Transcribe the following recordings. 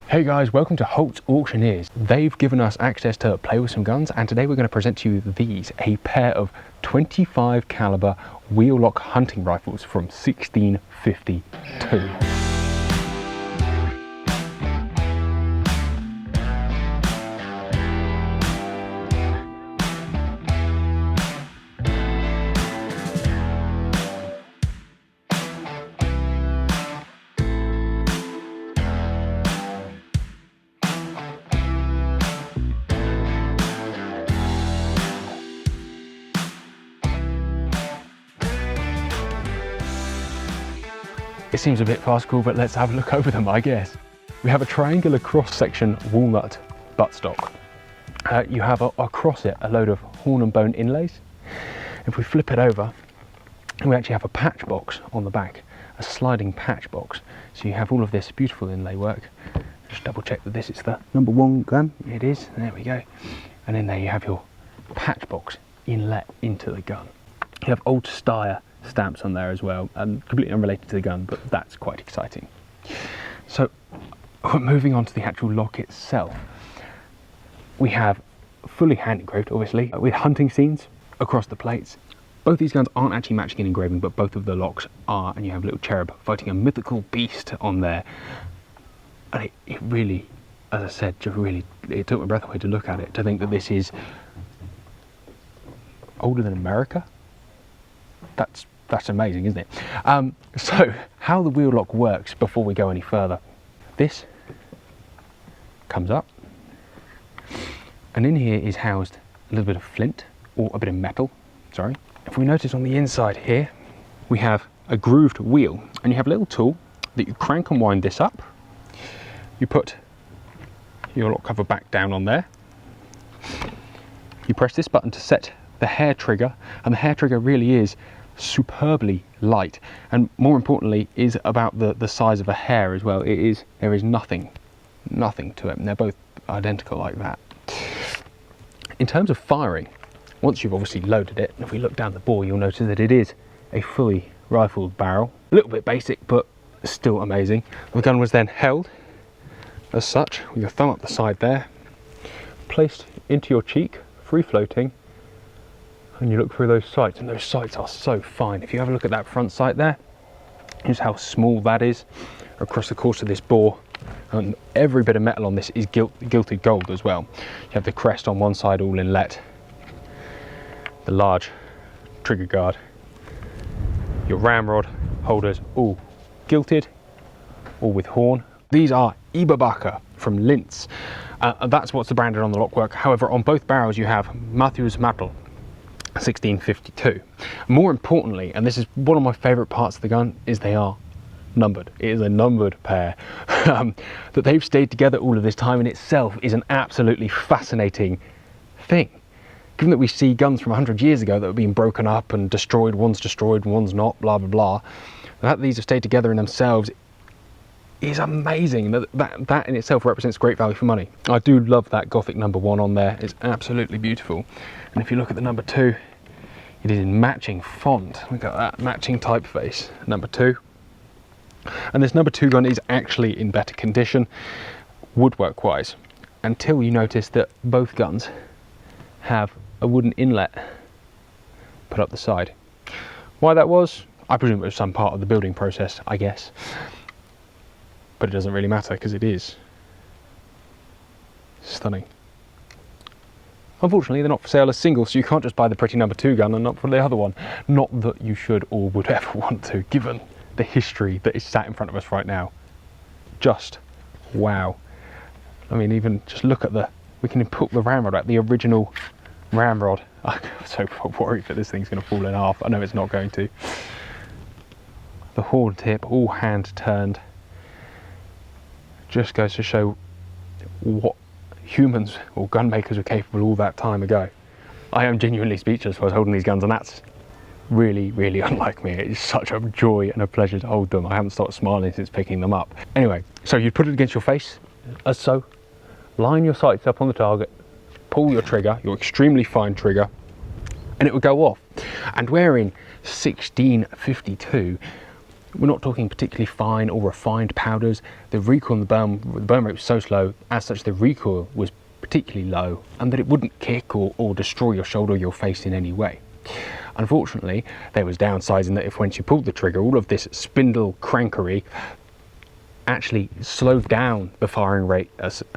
Hey guys, welcome to Holts Auctioneers. They've given us access to play with some guns, and today we're going to present to you these, a pair of 25 caliber Wheellock hunting rifles from 1652. It seems a bit farcical, but let's have a look over them, I guess. We have a triangular cross-section walnut buttstock. You have across it a load of horn and bone inlays. If we flip it over, we actually have a patch box on the back, a sliding patch box. So you have all of this beautiful inlay work. Just double check that this is the #1 gun. It is, there we go. And then there you have your patch box inlet into the gun. You have old Steyr stamps on there as well, and completely unrelated to the gun, but that's quite exciting. So moving on to the actual lock itself, we have fully hand engraved, obviously, with hunting scenes across the plates. Both these guns aren't actually matching in engraving, but both of the locks are, and you have a little cherub fighting a mythical beast on there. And it really, as I said, just really, it took my breath away to look at it, to think that this is older than America. That's amazing, isn't it? So how the wheel lock works before we go any further. This comes up, and in here is housed a little bit of flint, or a bit of metal, sorry. If we notice on the inside here, we have a grooved wheel, and you have a little tool that you crank and wind this up. You put your lock cover back down on there. You press this button to set the hair trigger, and the hair trigger really is superbly light, and more importantly is about the size of a hair as well. There is nothing to it, and they're both identical like that. In terms of firing, once you've obviously loaded it, if we look down the bore, you'll notice that it is a fully rifled barrel. A little bit basic, but still amazing. The gun was then held as such with your thumb up the side there, placed into your cheek, free floating, and you look through those sights, and those sights are so fine. If you have a look at that front sight there, here's how small that is across the course of this bore, and every bit of metal on this is gilded gold as well. You have the crest on one side all inlet, the large trigger guard, your ramrod holders all gilded, all with horn. These are Eberbaka from Linz, and that's what's branded on the lockwork. However, on both barrels you have Matthews Mattel 1652. More importantly, and this is one of my favorite parts of the gun, is they are numbered. It is a numbered pair. That they've stayed together all of this time in itself is an absolutely fascinating thing. Given that we see guns from 100 years ago that are being broken up and destroyed, one's not, blah blah blah, the fact that these have stayed together in themselves is amazing. That in itself represents great value for money. I do love that Gothic #1 on there. It's absolutely beautiful. And if you look at the #2, it is in matching font. Look at that, matching typeface, #2. And this #2 gun is actually in better condition, woodwork wise, until you notice that both guns have a wooden inlet put up the side. Why that was, I presume it was some part of the building process, I guess. But it doesn't really matter, because it is stunning. Unfortunately, they're not for sale as singles, so you can't just buy the pretty #2 gun and not for the other one. Not that you should or would ever want to, given the history that is sat in front of us right now. Just wow. I mean, even just look at we can put the ramrod out, the original ramrod. I'm so worried that this thing's going to fall in half. I know it's not going to. The horn tip, all hand turned. Just goes to show what humans or gun makers were capable all that time ago. I am genuinely speechless while holding these guns, and that's really, really unlike me. It's such a joy and a pleasure to hold them. I haven't stopped smiling since picking them up. Anyway, so you put it against your face, as so, line your sights up on the target, pull your trigger, your extremely fine trigger, and it will go off. And we're in 1652, We're not talking particularly fine or refined powders. The recoil on the burn rate was so slow, as such the recoil was particularly low, and that it wouldn't kick or destroy your shoulder or your face in any way. Unfortunately, there was downsizing that if once you pulled the trigger, all of this spindle crankery actually slowed down the firing rate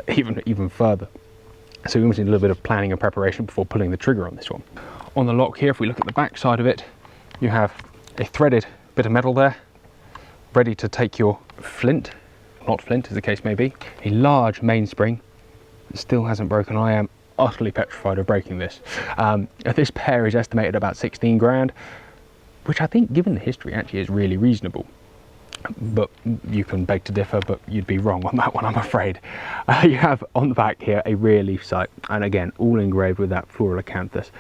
even further. So we almost need a little bit of planning and preparation before pulling the trigger on this one. On the lock here, if we look at the back side of it, you have a threaded bit of metal there, ready to take your flint, not flint as the case may be, a large mainspring that still hasn't broken. I am utterly petrified of breaking this. This pair is estimated about 16 grand, which I think, given the history, actually is really reasonable. But you can beg to differ, but you'd be wrong on that one, I'm afraid. You have on the back here a rear leaf sight, and again, all engraved with that floral acanthus,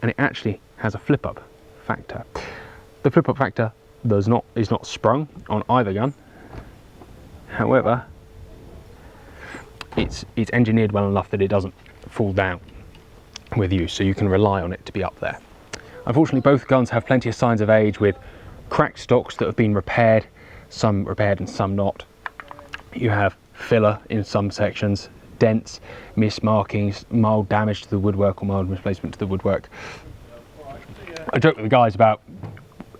and it actually has a flip-up factor. The flip-up factor is not sprung on either gun. However, it's engineered well enough that it doesn't fall down with use, so you can rely on it to be up there. Unfortunately, both guns have plenty of signs of age, with cracked stocks that have been repaired, some repaired and some not. You have filler in some sections, dents, mismarkings, mild damage to the woodwork or mild misplacement to the woodwork. I joked with the guys about,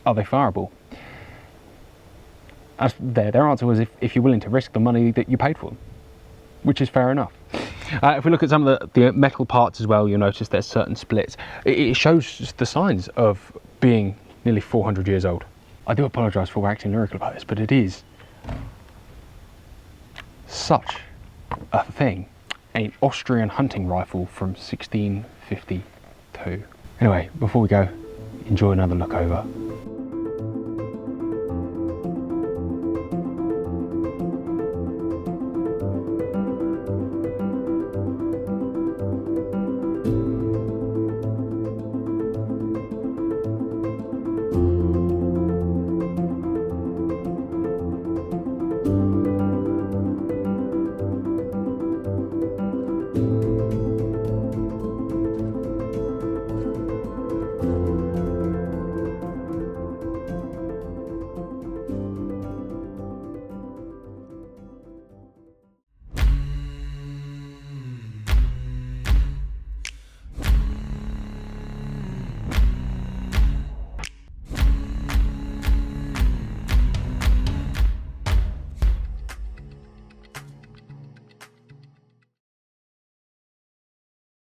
are they fireable? As their answer was if you're willing to risk the money that you paid for them, which is fair enough. If we look at some of the metal parts as well, you'll notice there's certain splits. It shows the signs of being nearly 400 years old. I do apologise for waxing lyrical about this, but it is such a thing. An Austrian hunting rifle from 1652. Anyway, before we go, enjoy another look over